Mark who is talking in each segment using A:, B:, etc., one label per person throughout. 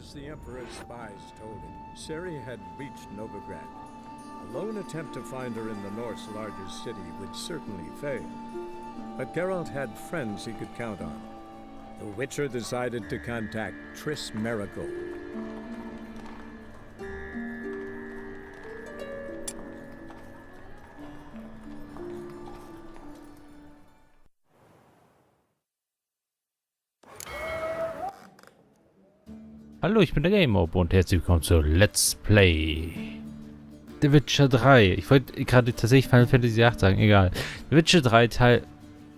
A: As the Emperor's spies told him, Ciri had reached Novigrad. A lone attempt to find her in the North's largest city would certainly fail. But Geralt had friends he could count on. The Witcher decided to contact Triss Merigold.
B: Hallo, ich bin der DerGameMop und herzlich willkommen zu Let's Play The Witcher 3. Ich wollte gerade tatsächlich Final Fantasy 8 sagen, egal. The Witcher 3 Teil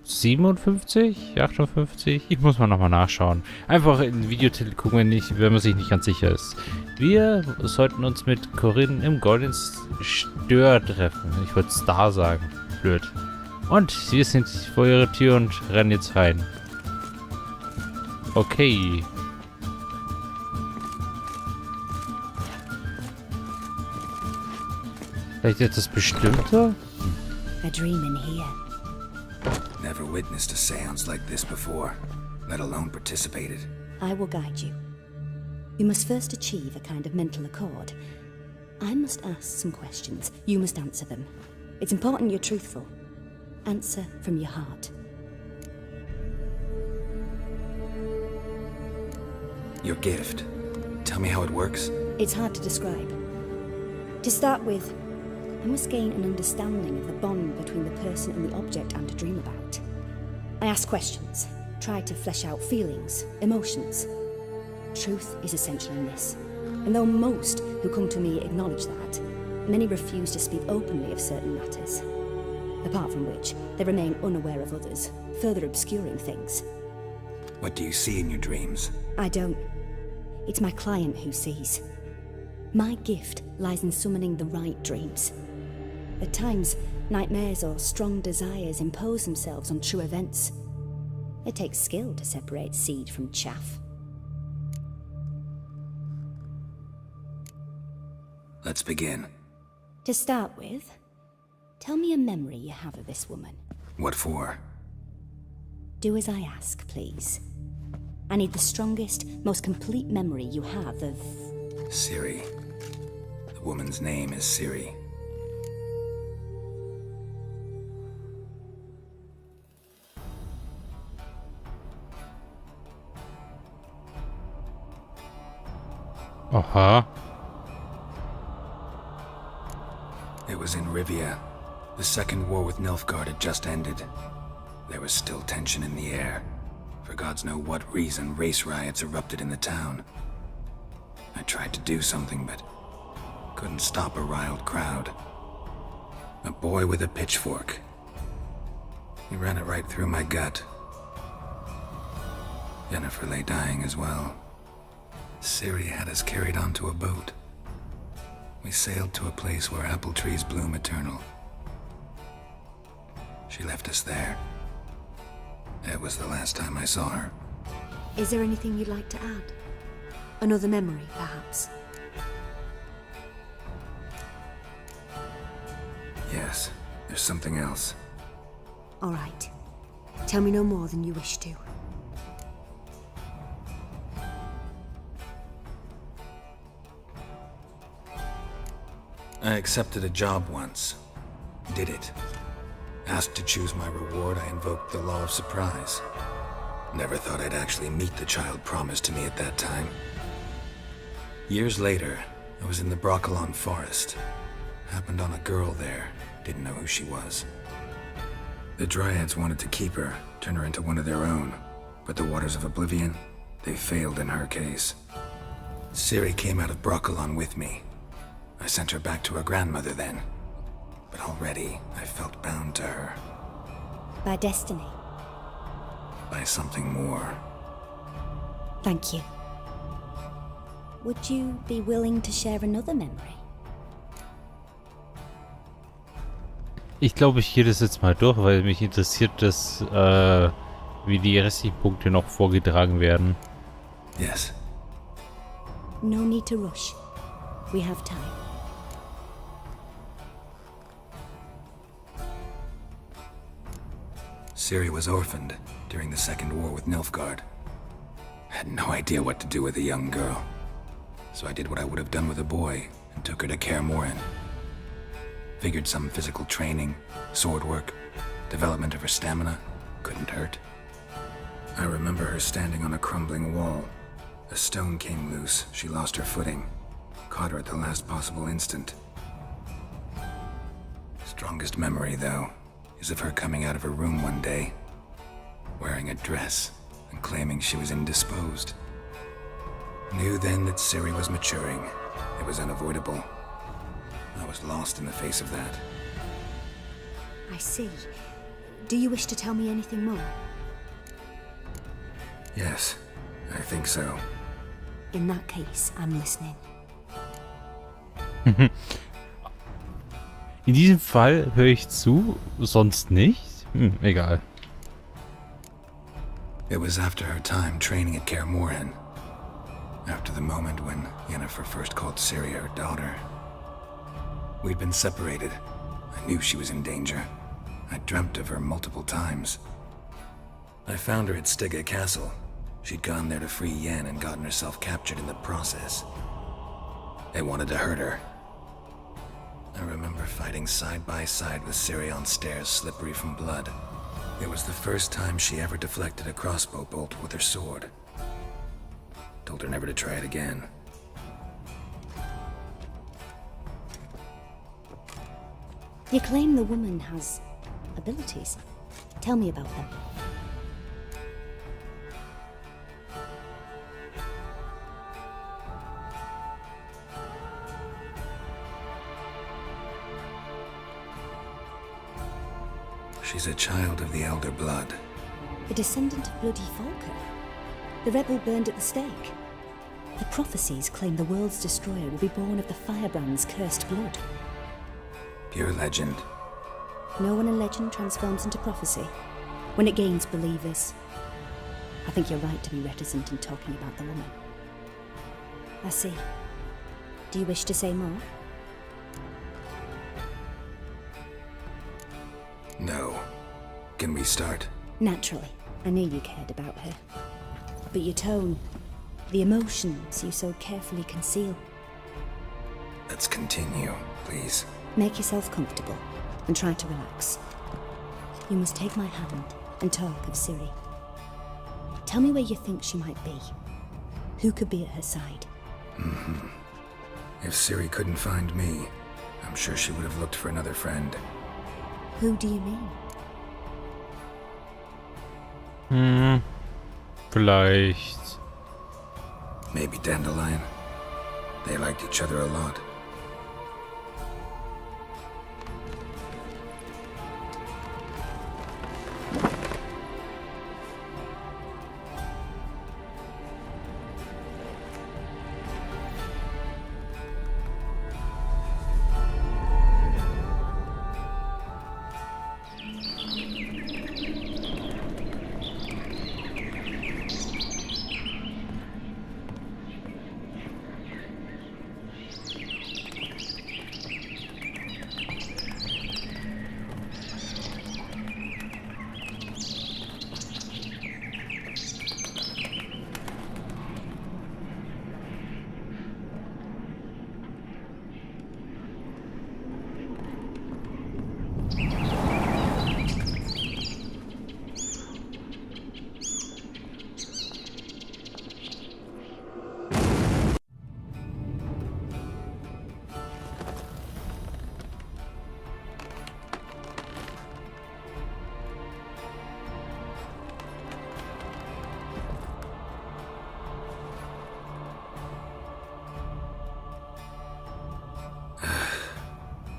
B: 57, 58, ich muss mal nochmal nachschauen. Einfach in den Videotitel gucken, wenn man sich nicht ganz sicher ist. Wir sollten uns mit Corinne im Goldenen Stör treffen. Ich wollte Star sagen. Blöd. Und wir sind vor ihrer Tür und rennen jetzt rein. Okay. Vielleicht etwas Bestimmter?
C: A dream in here.
D: Never witnessed a seance like this before, let alone participated.
C: I will guide you. You must first achieve a kind of mental accord. I must ask some questions. You must answer them. It's important you're truthful. Answer from your heart.
D: Your gift. Tell me how it works.
C: It's hard to describe. To start with, I must gain an understanding of the bond between the person and the object I'm to dream about. I ask questions, try to flesh out feelings, emotions. Truth is essential in this, and though most who come to me acknowledge that, many refuse to speak openly of certain matters. Apart from which, they remain unaware of others, further obscuring things.
D: What do you see in your dreams?
C: I don't. It's my client who sees. My gift lies in summoning the right dreams. At times, nightmares or strong desires impose themselves on true events. It takes skill to separate seed from chaff.
D: Let's begin.
C: To start with, tell me a memory you have of this woman.
D: What for?
C: Do as I ask, please. I need the strongest, most complete memory you have of...
D: Ciri. The woman's name is Ciri.
B: Aha.
D: It was in Rivia. The second war with Nilfgaard had just ended. There was still tension in the air. For gods know what reason, race riots erupted in the town. I tried to do something, but couldn't stop a riled crowd. A boy with a pitchfork. He ran it right through my gut. Yennefer lay dying as well. Ciri had us carried onto a boat. We sailed to a place where apple trees bloom eternal. She left us there. That was the last time I saw her.
C: Is there anything you'd like to add? Another memory, perhaps?
D: Yes, there's something else.
C: All right. Tell me no more than you wish to.
D: I accepted a job once. Did it. Asked to choose my reward, I invoked the law of surprise. Never thought I'd actually meet the child promised to me at that time. Years later, I was in the Broccolon forest. Happened on a girl there. Didn't know who she was. The Dryads wanted to keep her, turn her into one of their own. But the Waters of Oblivion, they failed in her case. Ciri came out of Broccolon with me. I sent her back to her grandmother then. But already, I felt bound to her.
C: By destiny.
D: By something more.
C: Thank you. Would you be willing to share another memory?
B: Ich glaube, ich gehe das jetzt mal durch, weil mich interessiert, dass, wie die restlichen Punkte noch vorgetragen werden.
D: Yes.
C: No need to rush. We have time.
D: Ciri was orphaned during the Second War with Nilfgaard. Had no idea what to do with a young girl. so I did what I would have done with a boy and took her to Kaer Morhen. Figured some physical training, sword work, development of her stamina couldn't hurt. I remember her standing on a crumbling wall. A stone came loose, she lost her footing. Caught her at the last possible instant. Strongest memory, though, is of her coming out of her room one day, wearing a dress and claiming she was indisposed. Knew then that Ciri was maturing. It was unavoidable. I was lost in the face of that.
C: I see. Do you wish to tell me anything more?
D: Yes, I think so.
C: In that case, I'm listening.
B: In diesem Fall höre ich zu, sonst nicht. Egal.
D: It was after her time training at Kaer Morhen. After the moment when Yennefer first called Ciri her daughter. We'd been separated. I knew she was in danger. I dreamt of her multiple times. I found her at Stygga Castle. She'd gone there to free Yen and gotten herself captured in the process. They wanted to hurt her. I remember fighting side by side with Ciri on stairs slippery from blood. It was the first time she ever deflected a crossbow bolt with her sword. Told her never to try it again.
C: You claim the woman has abilities. Tell me about them.
D: She's a child of the Elder Blood.
C: A descendant of bloody Falcon. The rebel burned at the stake. The prophecies claim the world's destroyer will be born of the firebrand's cursed blood.
D: Pure legend.
C: No one in legend transforms into prophecy when it gains believers. I think you're right to be reticent in talking about the woman. I see. Do you wish to say more?
D: No. Can we start?
C: Naturally. I knew you cared about her. But your tone, the emotions you so carefully conceal.
D: Let's continue, please.
C: Make yourself comfortable and try to relax. You must take my hand and talk of Ciri. Tell me where you think she might be. Who could be at her side?
D: If Ciri couldn't find me, I'm sure she would have looked for another friend.
C: Who do you mean?
B: Vielleicht.
D: Maybe Dandelion. They liked each other a lot.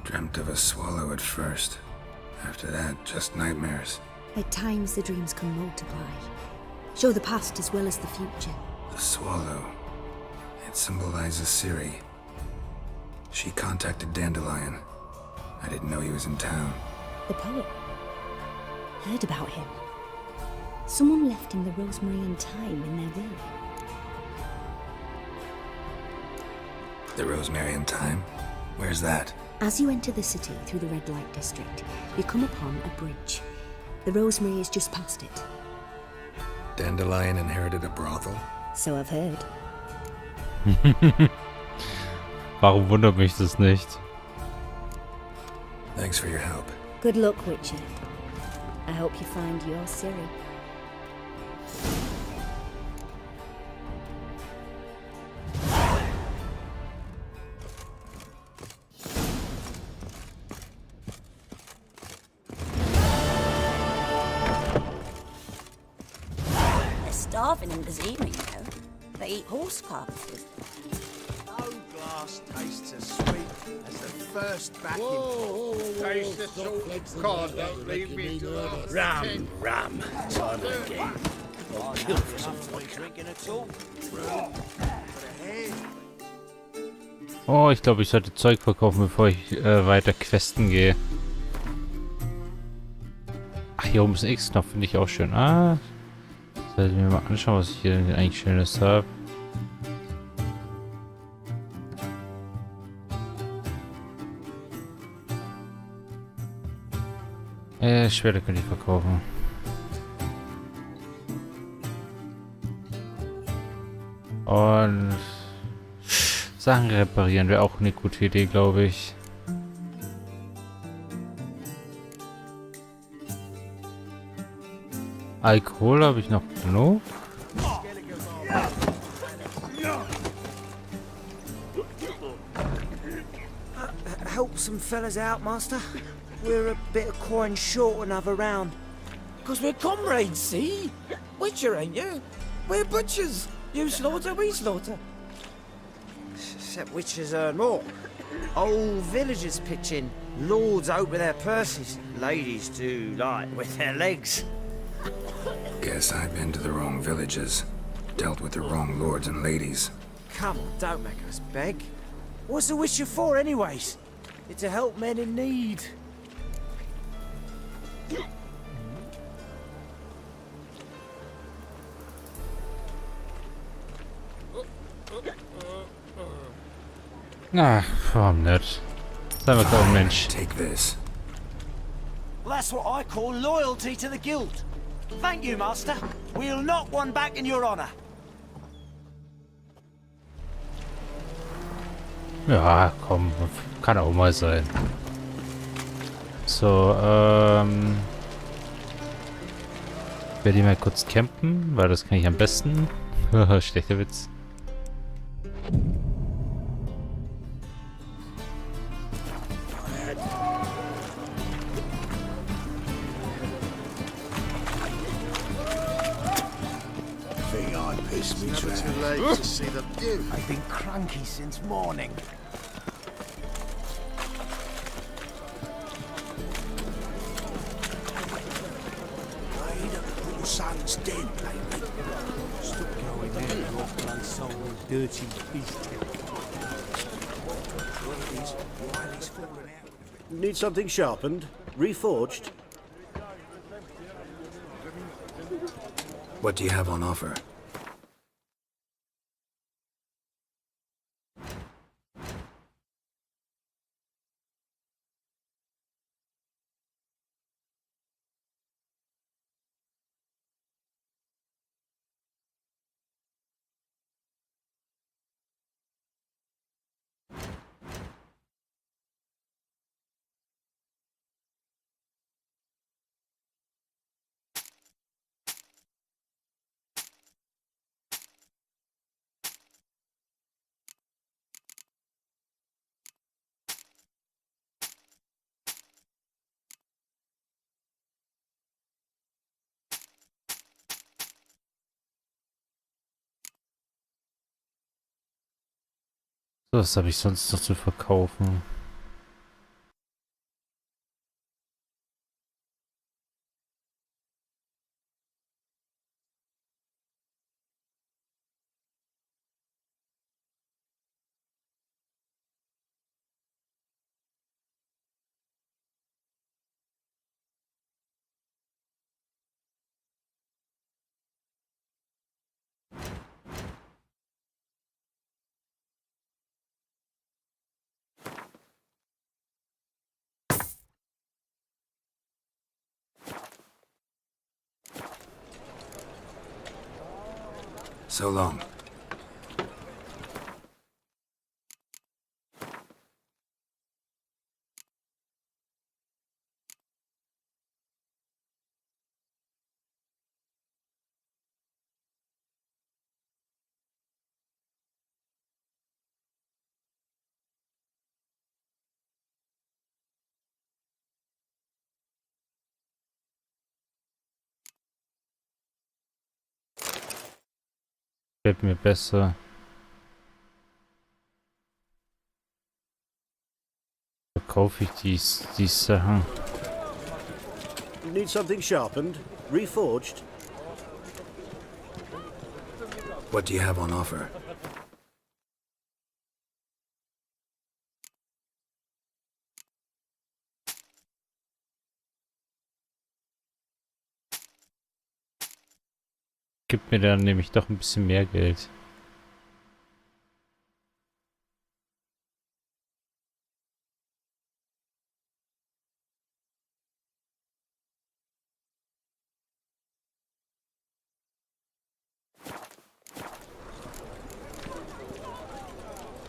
D: Dreamt of a swallow at first. After that, just nightmares.
C: At times the dreams can multiply. Show the past as well as the future.
D: The swallow. It symbolizes Ciri. She contacted Dandelion. I didn't know he was in town.
C: The poet. Heard about him. Someone left him the rosemary and thyme in their will.
D: The rosemary and thyme? Where's that?
C: As you enter the city through the red light district, you come upon a bridge. The rosemary is just past it.
D: Dandelion inherited a brothel?
C: So I've heard.
B: Warum wundert mich das nicht?
D: Thanks for your help.
C: Good luck, Witcher. I hope you find your Ciri.
E: They're starving in this evening, you know. They eat horse carcasses.
F: No glass tastes as sweet as the first back
G: Taste the salt cod, don't leave me to the
H: Rum, rum. Time again. I'll kill for some vodka.
F: drinking at all.
B: Oh, ich glaube, ich sollte Zeug verkaufen, bevor ich weiter questen gehe. Ach, hier oben ist ein X-Knopf, finde ich auch schön. Ah, soll ich mir mal anschauen, was ich hier eigentlich Schönes habe. Schwerter könnte ich verkaufen. Und Sachen reparieren wäre auch eine gute Idee, glaube ich. Alkohol habe ich noch genug.
I: Help some fellas out, Master. We're a bit of coin short another round.
J: 'Cause we're comrades, see? Witcher, ain't you? We're butchers. You slaughter, we slaughter.
I: Except witches earn more. Old villagers pitch in. Lords out with their purses. Ladies do like with their legs.
D: Guess I've been to the wrong villages. Dealt with the wrong lords and ladies.
I: Come on, don't make us beg. What's the witcher for, anyways? It's to help men in need.
B: Ach, warum nicht? Sei mal klar, Mensch.
D: Take this.
I: Well, that's what I call loyalty to the guild. Thank you, Master. We'll knock one back in your honor.
B: Ja, komm, kann auch mal sein. So, werde ich mal kurz campen, weil das kann ich am besten. Schlechter Witz.
G: Think I pissed me
F: Never
G: trap.
F: too late to see the view.
I: I've been cranky since morning.
G: Your son's dead, lately.
F: Stop going there, you off-blood dirty beast.
H: Need something sharpened? Reforged?
D: What do you have on offer?
B: So, was habe ich sonst noch zu verkaufen?
D: So long.
B: Fällt mir besser. Verkaufe ich die Sachen.
H: Need something sharpened? Reforged?
D: What do you have on offer?
B: Gibt mir dann nämlich doch ein bisschen mehr Geld.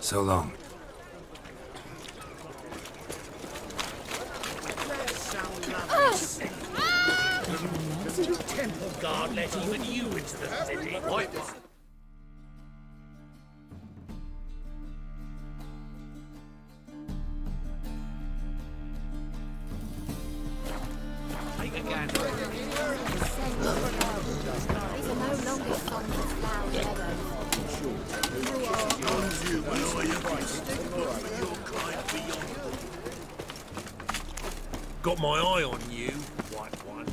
D: So long.
H: Temple guard let even you into the city. What? Take a gander.
K: These are no longer songs of flowers meadows.
H: Got my eye on you, white one.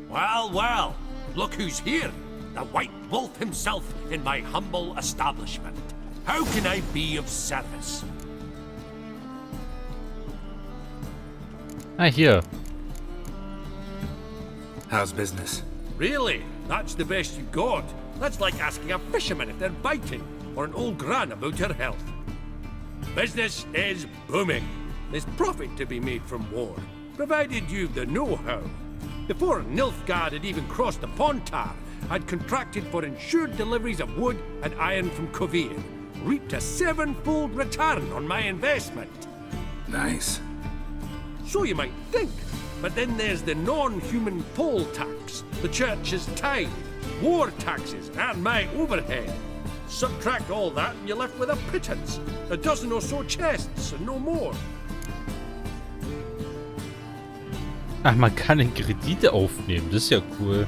H: Well, well, look who's here. The White Wolf himself in my humble establishment. How can I be of service?
B: Ah, hier.
D: How's business?
H: Really? That's the best you got? That's like asking a fisherman if they're biting, or an old gran about her health. Business is booming. There's profit to be made from war, provided you've the know-how. Before Nilfgaard had even crossed the Pontar, I'd contracted for insured deliveries of wood and iron from Kovian, reaped a 7-fold return on my investment.
D: Nice.
H: So you might think, but then there's the non-human poll tax, the church's tithe, war taxes, and my overhead. Subtract all that and you're left with a pittance, a dozen or so chests and no more.
B: Ach, man kann den Kredite aufnehmen. Das ist ja cool.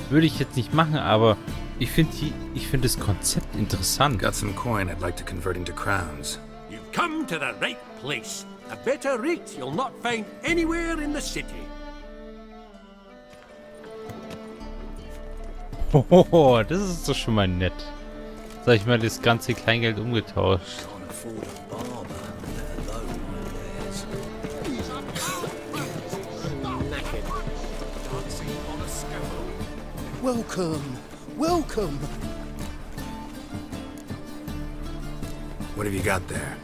B: Würde ich jetzt nicht machen, aber ich finde das Konzept interessant.
D: Got some coin I'd like to convert into crowns.
H: You've come to the right place. A better rate you'll not find anywhere in the city.
B: Hohoho, das ist doch schon mal nett. Sag ich mal, das ganze Kleingeld umgetauscht.
F: Welcome, welcome.
D: What have you got there?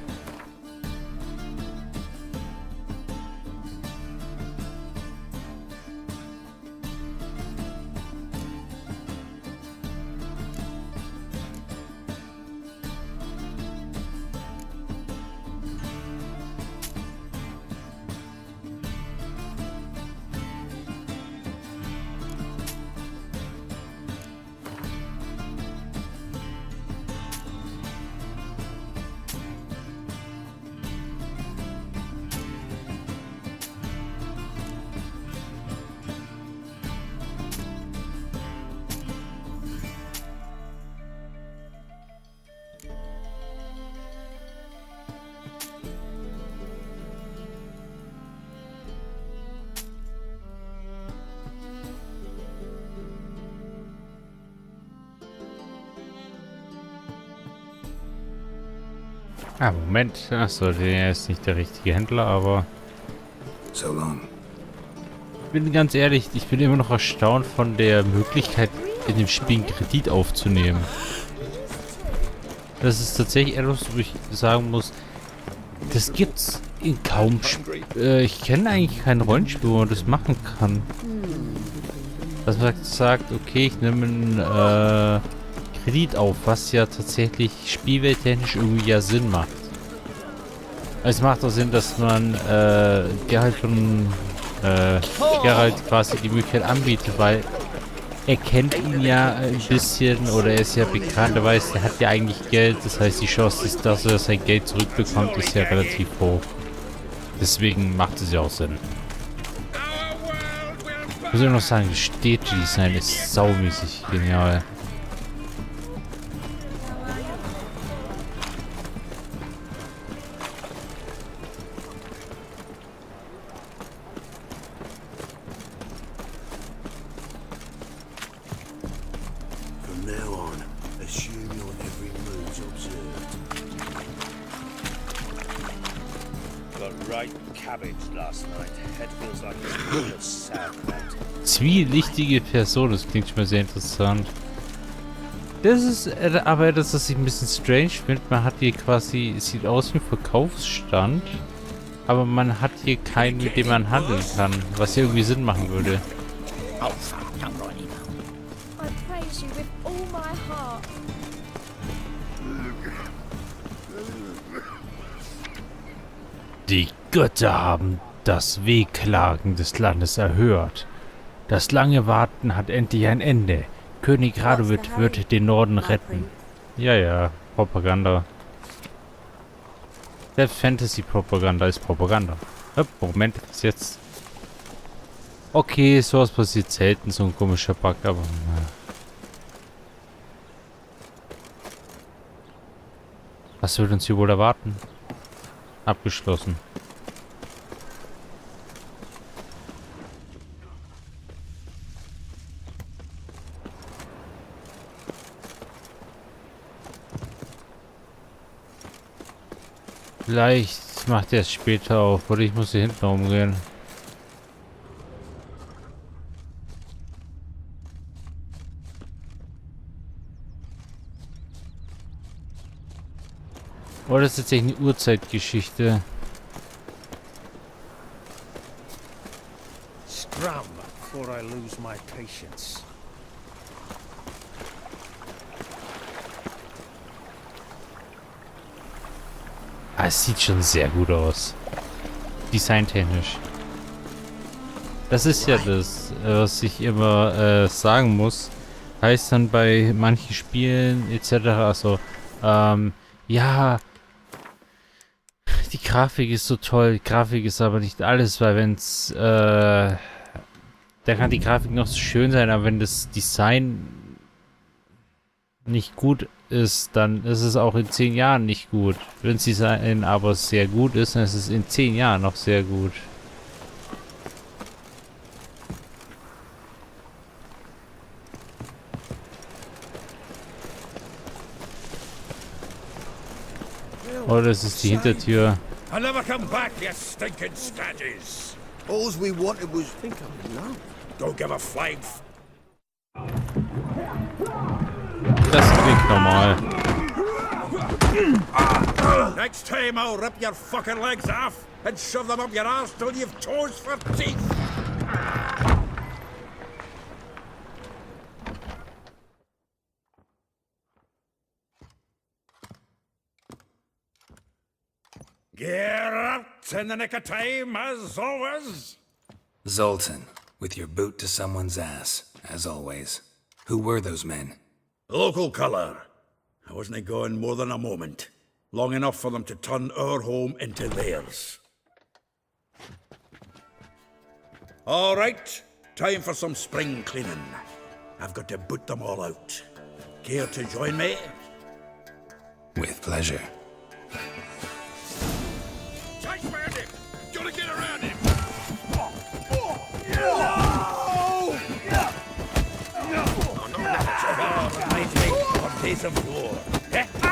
B: Ah, Moment. Achso, der ist nicht der richtige Händler, aber...
D: So long.
B: Ich bin ganz ehrlich, ich bin immer noch erstaunt von der Möglichkeit, in dem Spiel einen Kredit aufzunehmen. Das ist tatsächlich etwas, wo ich sagen muss, das gibt's in kaum ich kenne eigentlich kein Rollenspiel, wo man das machen kann. Dass man sagt, okay, ich nehme einen Kredit auf, was ja tatsächlich spielwelttechnisch irgendwie ja Sinn macht. Es macht auch Sinn, dass man Geralt von Geralt quasi die Möglichkeit anbietet, weil er kennt ihn ja ein bisschen oder er ist ja bekannt, er weiß, er hat ja eigentlich Geld, das heißt die Chance, dass er sein Geld zurückbekommt, ist ja relativ hoch. Deswegen macht es ja auch Sinn. Ich muss immer noch sagen, das Städte-Design ist saumäßig genial.
F: From now on, assume your every move's observed. Got right cabbage last night. Head feels like it's full of sauerkraut.
B: Zwielichtige Person, das klingt schon mal sehr interessant. Das ist aber das, was ich ein bisschen strange finde. Man hat hier quasi, es sieht aus wie ein Verkaufsstand, aber man hat hier keinen, mit dem man handeln kann, was hier irgendwie Sinn machen würde.
J: Oh, fuck, I'm right now.
K: I praise you with all my heart.
B: Die Götter haben das Wehklagen des Landes erhört. Das lange Warten hat endlich ein Ende. König Radovid wird den Norden retten. Ja, Propaganda. Selbst Fantasy-Propaganda ist Propaganda. Moment, ist jetzt... Okay, sowas passiert selten, so ein komischer Bug, aber... Was wird uns hier wohl erwarten? Abgeschlossen. Vielleicht macht er es später auf, oder ich muss hier hinten umgehen. Oder ist jetzt eine Urzeitgeschichte?
F: Scrum before I lose my patience.
B: Ah, es sieht schon sehr gut aus. Designtechnisch. Das ist ja das, was ich immer sagen muss. Heißt dann bei manchen Spielen etc. Also, ja, die Grafik ist so toll. Die Grafik ist aber nicht alles, weil wenn's, da kann die Grafik noch so schön sein, aber wenn das Design nicht gut ist, dann ist es auch in 10 Jahren nicht gut. Wenn das Design aber sehr gut ist, dann ist es in 10 Jahren noch sehr gut. Oh, das ist die Hintertür.
H: I never come back, you stinking stagges.
F: All we wanted was... think I'm in love.
H: Don't give a flying
B: Das klingt normal.
H: Next time I'll rip your fucking legs off and shove them up your arse till you've toes for teeth. Get out in the nick of time, as always.
D: Zoltan, with your boot to someone's ass, as always. Who were those men?
H: Local colour. I wasn't going more than a moment. Long enough for them to turn our home into theirs. All right, time for some spring cleaning. I've got to boot them all out. Care to join me?
D: With pleasure.
H: Chase-man him! Gotta get around him!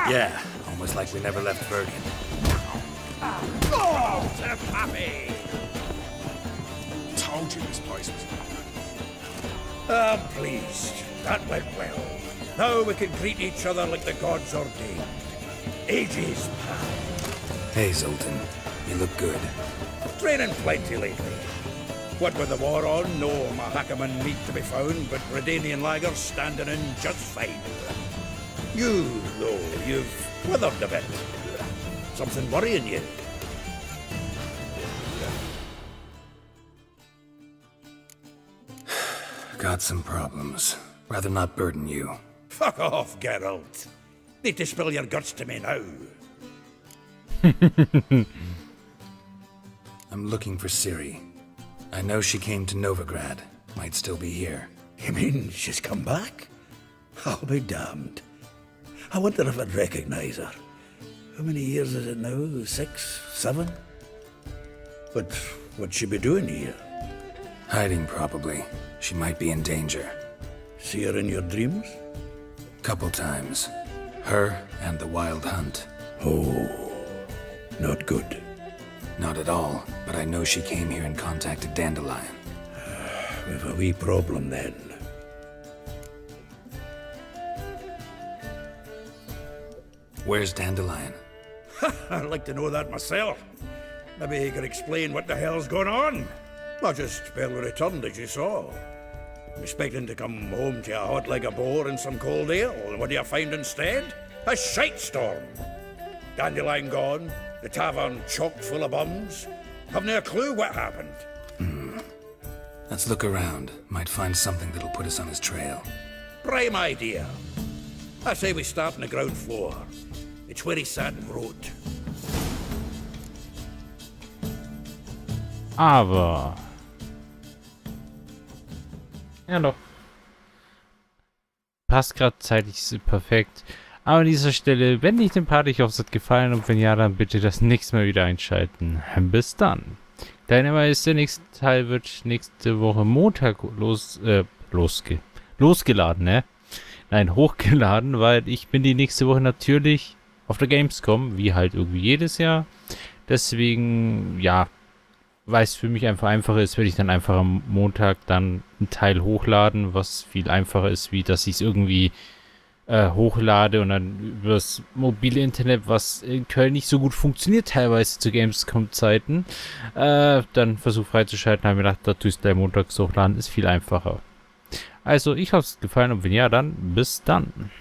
D: Yeah, almost like we never left Bergen.
F: Told you this place was...
H: I'm pleased. That went well. Now we can greet each other like the gods ordained. Ages past.
D: Hey, Zoltan. You look good.
H: Training plenty lately. What with the war on, no Mahakaman meat to be found, but Redanian lagers standing in just fine. You, though, you've withered a bit. Something worrying you?
D: Got some problems. Rather not burden you.
H: Fuck off, Geralt. Need to spill your guts to me now.
D: I'm looking for Ciri. I know she came to Novigrad. Might still be here.
L: You mean she's come back? I'll be damned. I wonder if I'd recognize her. How many years is it now? 6, 7? But what'd she be doing here?
D: Hiding, probably. She might be in danger.
L: See her in your dreams?
D: Couple times. Her and the Wild Hunt.
L: Oh, not good.
D: Not at all, but I know she came here and contacted Dandelion.
L: We've a wee problem then.
D: Where's Dandelion?
L: I'd like to know that myself. Maybe he could explain what the hell's going on. I just barely returned, as you saw. Expecting to come home to a hot like a boar and some cold ale. And what do you find instead? A shite storm. Dandelion gone, the tavern chock full of bums. Haven't a clue what happened.
D: Let's look around. Might find something that'll put us on his trail.
L: Prime idea. I say we start on the ground floor. It's where he sat and wrote.
B: Aber... Ja doch. Passt gerade zeitlich perfekt. Aber an dieser Stelle, wenn nicht den Part, ich hoffe es hat gefallen und wenn ja, dann bitte das nächste Mal wieder einschalten. Bis dann. Dein Hinweis, der nächste Teil wird nächste Woche Montag losgeladen, ne? Nein, hochgeladen, weil ich bin die nächste Woche natürlich auf der Gamescom, wie halt irgendwie jedes Jahr. Deswegen, ja, weil es für mich einfach einfacher ist, werde ich dann einfach am Montag dann einen Teil hochladen, was viel einfacher ist, wie dass ich es irgendwie hochlade und dann übers mobile Internet, was in Köln nicht so gut funktioniert, teilweise zu Gamescom-Zeiten, dann versuche freizuschalten, habe mir gedacht, da tue ich es gleich montags hochladen, ist viel einfacher. Also, ich hoffe, es hat gefallen und wenn ja, dann bis dann.